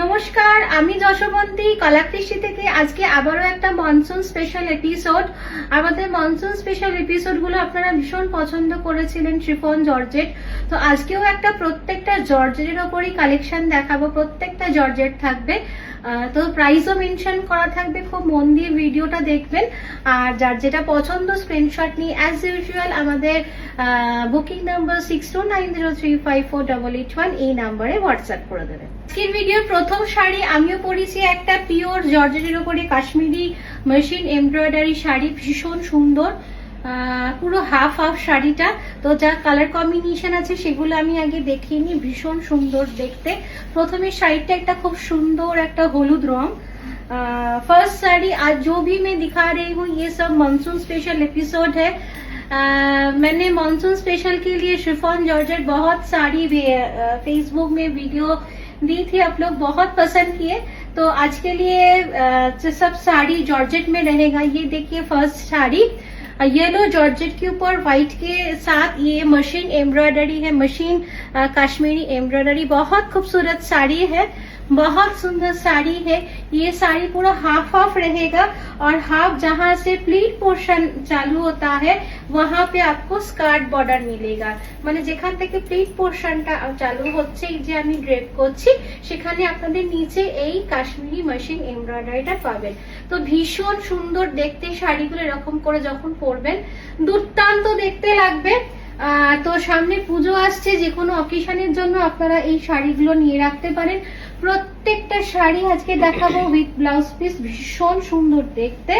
নমস্কার, আমি যশবন্তী কলাকৃষ্টি থেকে। আজকে আবারও একটা মনসুন স্পেশাল এপিসোড। আমাদের মনসুন স্পেশাল এপিসোড গুলো আপনারা ভীষণ পছন্দ করেছিলেন, শিফন জর্জেট। তো আজকেও একটা প্রত্যেকটা জর্জেটের ওপরই কালেকশন দেখাবো, প্রত্যেকটা জর্জেট থাকবে। তো প্রাইসও মেনশন করা থাকবে, খুব মন দিয়ে ভিডিওটা দেখবেন। আর যার যেটা পছন্দ স্ক্রিনশট নিয়ে অ্যাজ ইউজুয়াল আমাদের বুকিং নাম্বার 6290354881 এই নাম্বারে হোয়াটসঅ্যাপ করে দেবেন। আজকের ভিডিওর প্রথম শাড়ি আমিও পরেছি একটা পিওর জর্জেটের উপরে কাশ্মীরি মেশিন এমব্রয়ডারি শাড়ি, ভীষণ সুন্দর, পুরো হাফ হাফ শাড়িটা। তো যা কালার কম্বিনেশন আছে সেগুলো আমি আগে দেখিয়ে নিই, ভীষণ সুন্দর দেখতে। প্রথমে শাড়িটা একটা খুব সুন্দর একটা হলুদ রং। फर्स्ट साड़ी आज जो भी मैं दिखा रही हूँ ये सब मानसून स्पेशल एपिसोड है। मैंने मानसून स्पेशल के लिए शिफॉन जॉर्जेट बहुत साड़ी फेसबुक में वीडियो दी थी, आप लोग बहुत पसंद किए। तो आज के लिए सब साड़ी जॉर्जेट में रहेगा। ये देखिए फर्स्ट साड़ी येलो जॉर्जेट के ऊपर व्हाइट के साथ ये मशीन एम्ब्रॉयडरी है, मशीन कश्मीरी एम्ब्रॉयडरी। बहुत खूबसूरत साड़ी है, बहुत सुंदर साड़ी है। ये साड़ी पूरा हाफ हाफ रहेगा और हाफ जहां से प्लीट पोर्शन चालू होता है वहां पे आपको स्कार्ट बॉर्डर मिलेगा। মানে যেখান থেকে প্লিট পোর্শনটা চালু হচ্ছে, এই যে আমি ড্রেপ করছি সেখানে আপনাদের নিচে এই কাশ্মীরি মেশিন এমব্রয়ডারিটা পাবেন। তো ভীষণ সুন্দর দেখতে শাড়িগুলো, এরকম করে যখন পরবেন দুর্দান্ত দেখতে লাগবে। তো সামনে পুজো আসছে, যে কোনো অকেশনের জন্য আপনারা এই শাড়িগুলো নিয়ে রাখতে পারেন। প্রত্যেকটা শাড়ি আজকে দেখাবো উইথ ব্লাউজ পিস, ভীষণ সুন্দর দেখতে।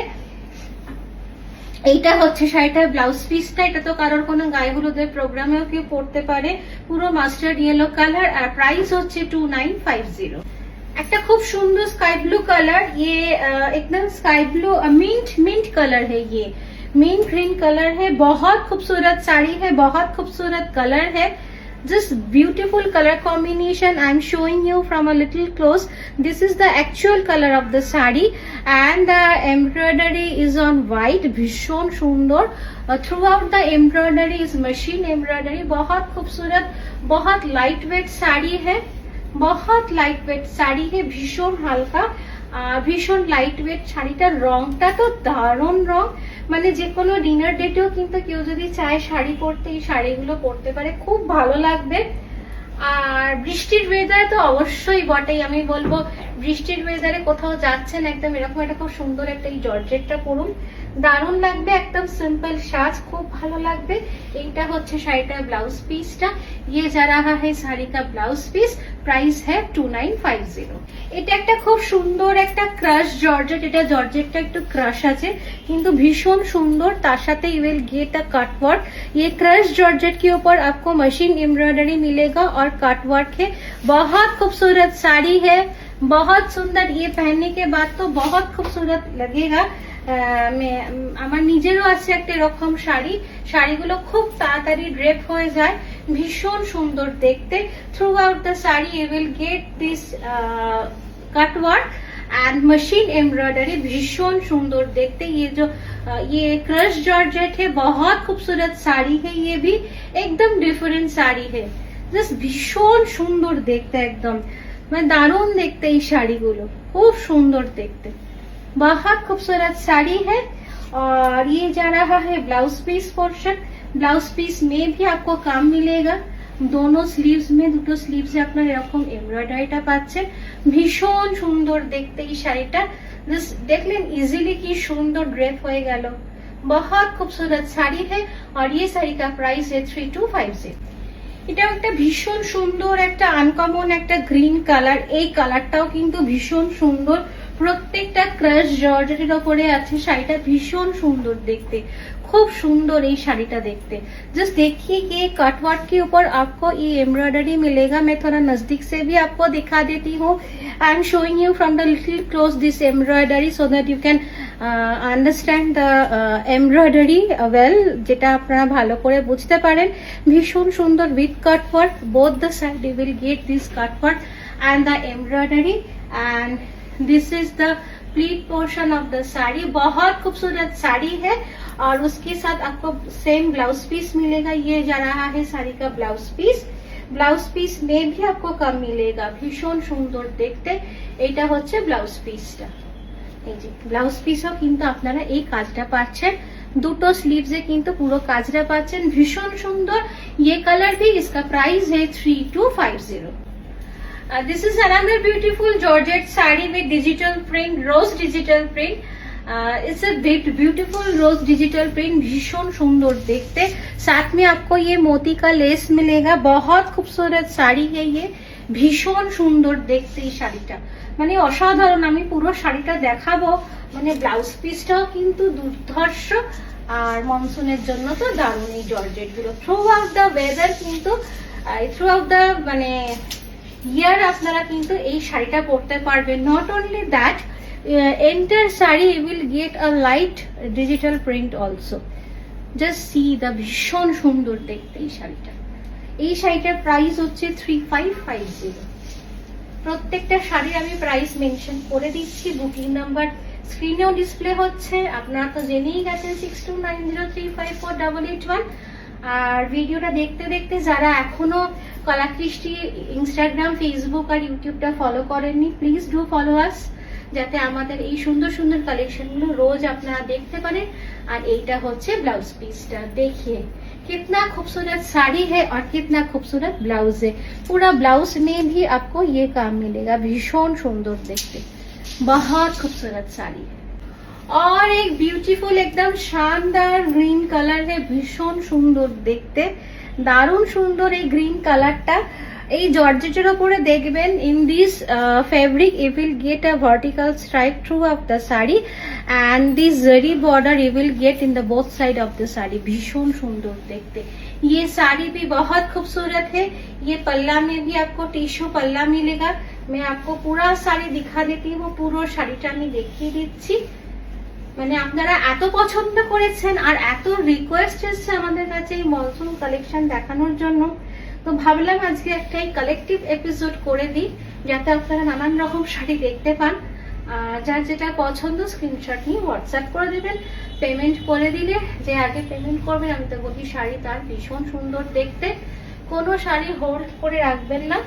এইটা হচ্ছে শাড়িটার ব্লাউজ পিসটা। এটা তো কারোর কোনো গায়ে হলুদের প্রোগ্রামেও কেউ পড়তে পারে, পুরো মাস্টার্ড ইয়েলো কালার। আর প্রাইস হচ্ছে 2950। একটা খুব সুন্দর স্কাই ব্লু কালার, ये एकदम स्काई ब्लू मिंट कलर है, ये मिंट ग्रीन कलर है। बहुत खूबसूरत साड़ी है, बहुत खूबसूरत कलर है, just beautiful color combination. I am showing you from a little close. This is the actual color of the sari and the embroidery is on white, भीषण सुंदर। throughout the embroidery is machine embroidery। बहुत खूबसूरत, बहुत light weight sari है, बहुत light weight sari है, भीषण हल्का, ভীষণ লাইট ওয়েট। শাড়িটার রংটা তো দারুণ রং, মানে যে কোনো ডিনার ডেটেও কিন্তু কেউ যদি চায় শাড়ি পরতে এই শাড়িগুলো পরতে পারে, খুব ভালো লাগবে। আর বৃষ্টির ওয়েদারে তো অবশ্যই বটেই, আমি বলবো বৃষ্টির ওয়েদারে কোথাও যাচ্ছেন একদম এরকম একটা খুব সুন্দর একটা এই জর্জেটটা পরুন, দারুণ লাগবে। একদম সিম্পল সাজ, খুব ভালো লাগবে। এইটা হচ্ছে শাড়িটার ব্লাউজ পিসটা। ये जा रहा है শাড়ি का ব্লাউজ পিস, প্রাইস है 2950। এটা একটা খুব সুন্দর একটা ক্রাশ জর্জেট। এটা জর্জেটটা একটু ক্রাশ আছে কিন্তু ভীষণ সুন্দর। তার সাথে you will get a cut work. ये क्रश जॉर्जेट के ऊपर आपको मशीन एम्ब्रॉयडरी मिलेगा और कट वर्क है। बहुत खूबसूरत साड़ी है, बहुत सुंदर। ये पहनने के बाद तो बहुत खूबसूरत लगेगा। আমার নিজেরও আছে একটা এরকম শাড়ি, শাড়িগুলো খুব তাড়াতাড়ি ড্রেপ হয়ে যায়, ভীষণ সুন্দর দেখতে। Throughout the sari you will get this cut work and machine embroidery, भीषण सुंदर देखते। ये क्रश जॉर्जेट है, बहुत खूबसूरत साड़ी है। ये भी एकदम डिफरेंट साड़ी है, जस्ट भीषण सुंदर देखते, एकदम মানে দারুণ দেখতে। এই শাড়িগুলো খুব সুন্দর দেখতে, बहुत खूबसूरत साड़ी है। और ये जा रहा है blouse piece portion. Blouse piece में भी आपको काम मिलेगा, दोनों स्लीव्स में, দুটো স্লিভসে আপনারা এরকম এমব্রয়ডারিটা পাচ্ছেন। ভীষণ সুন্দর দেখতে এই শাড়িটা, জাস্ট দেখলেন ইজিলি কি সুন্দর ড্রেপ হয়ে গেল। बहुत खूबसूरत साड़ी है और ये साड़ी का प्राइस है 3250। এটাও একটা ভীষণ সুন্দর একটা আনকমন একটা গ্রিন কালার। এই কালারটাও কিন্তু ভীষণ সুন্দর, প্রত্যেকটা ক্রাশ জর্জেটের ওপরে আছে। শাড়িটা ভীষণ সুন্দর দেখতে, खूब सुंदर ये শাড়িটা देखते। जस्ट देखिए कि कटवर्क के ऊपर आपको ये एम्ब्रॉयडरी मिलेगा। मैं थोड़ा नजदीक से भी आपको दिखा देती हूँ। I am showing you from the little close this embroidery so that you can understand the embroidery well, যেটা আপনারা ভালো করে বুঝতে পারেন। ভীষণ সুন্দর with cutwork, both the side you will get this cutwork and the embroidery and this is the pleat portion of the sari. बहुत खूबसूरत साड़ी है और उसके साथ आपको सेम ब्लाउज पीस मिलेगा। ये जा रहा है साड़ी का ब्लाउज पीस। ব্লাউজ পিস মে ভি আপকো কম মিলেগা, ভীষণ সুন্দর দেখতে। এটা হচ্ছে ব্লাউজ পিসটা, এই যে ব্লাউজ পিসও কিন্তু আপনারা এই কাজটা পাচ্ছেন, দুটো স্লিভসে কিন্তু পুরো কাজটা পাচ্ছেন, ভীষণ সুন্দর। ये कलर भी, इसका प्राइस है 3250। This is another beautiful georgette sari with digital print, rose digital print। It's a beautiful rose digital print, भीषण सुंदर देखते। साथ में आपको ये मोती का लेस मिलेगा, बहुत खूबसूरत শাড়ি है ये, ভীষণ সুন্দর দেখতে এই শাড়িটা, মানে অসাধারণ। আমি পুরো শাড়িটা দেখাবো, মানে ব্লাউজ পিসটাও কিন্তু দুর্ধর্ষ, আর মনসুনের জন্য তো দারুণ এই জর্জেট গুলো। থ্রু আউট দ্য ওয়েদার কিন্তু, থ্রু আউট দ্য মানে ইয়ার আপনারা কিন্তু এই শাড়িটা পরতে পারবেন। Not only that, entire saree you will get a light digital print also. Just see the ভীষণ সুন্দর দেখতে এই শাড়িটা। এই শাড়িটার প্রাইস হচ্ছে 3550। প্রত্যেকটা শাড়ির আমি প্রাইস মেনশন করে দিচ্ছি, বুকিং নাম্বার স্ক্রিনেও ডিসপ্লে হচ্ছে, আপনারা তো জেনেই গেছেন 6290354881। আর ভিডিওটা দেখতে দেখতে যারা এখনো কলাকৃষ্টি ইনস্টাগ্রাম, ফেসবুক আর ইউটিউবটা ফলো করেননি, প্লিজ ডু ফলো আস, যাতে আমাদের এই সুন্দর সুন্দর কালেকশন গুলো রোজ আপনারা দেখতে পারেন। আর এইটা হচ্ছে ব্লাউজ পিসটা, देखिए कितना खूबसूरत साड़ी है और कितना खूबसूरत ब्लाउज है। पूरा ब्लाउज में भी आपको ये काम मिलेगा, भीषण सुंदर देखते, बहुत खूबसूरत साड़ी है। और एक ब्यूटीफुल एकदम शानदार ग्रीन कलर है, भीषण सुंदर देखते, दारुण सुंदर এই গ্রিন কালারটা। এই জর্জেটের উপরে দেখবেন in this fabric you will get a vertical stripe throughout the sari and this zari border you will get in the both side of the sari, भीषण सुंदर देखते। ये साड़ी भी बहुत खूबसूरत है। ये पल्ला में भी आपको टिश्यू पल्ला मिलेगा। मैं आपको पूरा साड़ी दिखा देती हूँ, পুরো শাড়িটা আমি দেখিয়ে দিচ্ছি। মানে আপনারা এত পছন্দ করেছেন আর এত রিকোয়েস্ট এসেছে আমাদের কাছে এই মনসুন কালেকশন দেখানোর জন্য, তো ভাবলাম আজকে একটা কালেকটিভ এপিসোড করে দিই, যাতে আপনারা নানান রকম শাড়ি দেখতে পান। যার যেটা পছন্দ স্ক্রিনশট নিয়ে হোয়াটসঅ্যাপ করে দেবেন। পেমেন্ট করে দিলে যে আগে পেমেন্ট করবেন, আমি তো বলি শাড়ি তার ভীষণ সুন্দর দেখতে, কোনো শাড়ি হোল্ড করে রাখবেন না,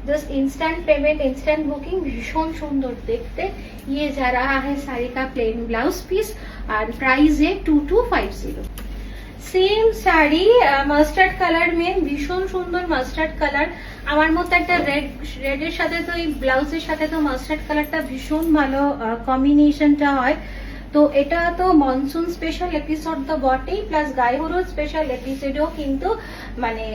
just instant payment, instant booking, भीषण सुंदर देखते। ये जा रहा है साड़ी का प्लेन ब्लाउज पीस और प्राइस है 2250। सेम साड़ी মাস্টার্ড কালার में, ভীষণ সুন্দর মাস্টার্ড কালার। আমার মতো একটা রেডের সাথে তো এই ব্লাউজের সাথে তো মাস্টার্ড কালারটা ভীষণ ভালো কম্বিনেশনটা হয়। তো এটা তো মনসুন স্পেশাল এপিসোড তো বটেই, প্লাস গায়ে হলুদ স্পেশাল এপিসোডও কিন্তু, মানে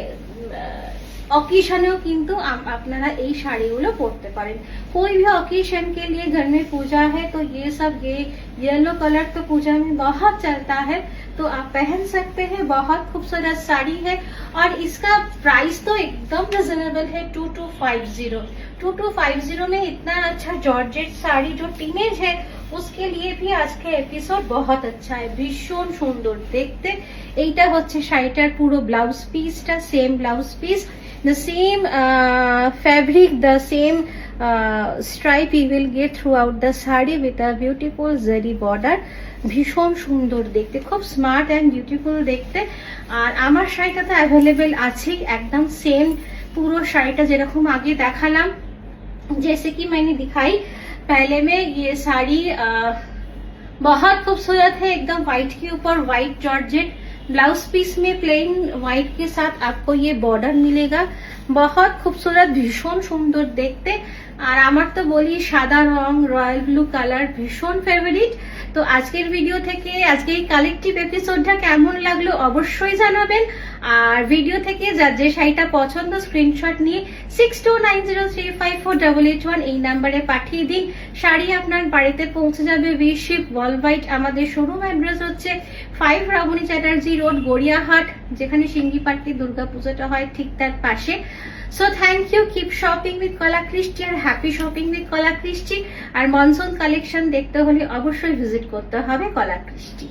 ऑकेशनों किंतु अपनारा এই শাড়িগুলো পরতে পারেন। कोई भी ऑकेशन के लिए घर में पूजा है तो ये सब, ये येलो कलर तो पूजा में बहुत चलता है, तो आप पहन सकते हैं। बहुत खूबसूरत साड़ी है और इसका प्राइस तो एकदम रिजनेबल है, 2250। 2250 में इतना अच्छा जॉर्जेट साड़ी जो टीनेज है उसके लिए भी आज के एपिसोड बहुत अच्छा है, भीषण सुंदर देखते। এইটা হচ্ছে শাড়িটার পুরো ব্লাউজ পিসটা, same blouse piece, the same fabric, the same stripe you will get throughout the saree with a beautiful zari border, ভীষণ সুন্দর দেখতে, খুব স্মার্ট এন্ড বিউটিফুল দেখতে। আর আমার শাড়িটা তো অ্যাভেলেবেল আছে একদম সেম পুরো শাড়িটা যেরকম আগে দেখালাম, जैसे कि मैंने दिखाई पहले में। ये साड़ी बहुत खूबसूरत है, एकदम व्हाइट के ऊपर व्हाइट जॉर्जेट, ब्लाउज पीस में प्लेन व्हाइट के साथ आपको ये बॉर्डर मिलेगा, बहुत खूबसूरत, भीषण सुंदर देखते। আর আমার তো বলি সাদা রং, রয়্যাল ব্লু কালার ভীষণ ফেভারিট। তো আজকের ভিডিও থেকে আজকে এই কালেকটিভ এপিসোডটা কেমন লাগলো অবশ্যই জানাবেন। আর ভিডিও থেকে যার যে শাড়িটা পছন্দ স্ক্রিনশট নিয়ে 6290354881 এই নাম্বারে পাঠিয়ে দিন। শাড়ি আপনার বাড়িতে পৌঁছে যাবে উই শিপ ওয়ার্ল্ড ওয়াইড। আমাদের শোরুম অ্যাড্রেস হচ্ছে 5 রাবণী চ্যাটার্জি রোড, গড়িয়াহাট, যেখানে সিঙ্গিপাট্টি দুর্গাপূজাটা হয় ঠিক তার পাশে। So thank you, keep shopping with Kalakrishti আর হ্যাপি শপিং উইথ কলাকৃষ্টি। আর মনসুন কালেকশন দেখতে হলে অবশ্যই ভিজিট করতে হবে কলাকৃষ্টি।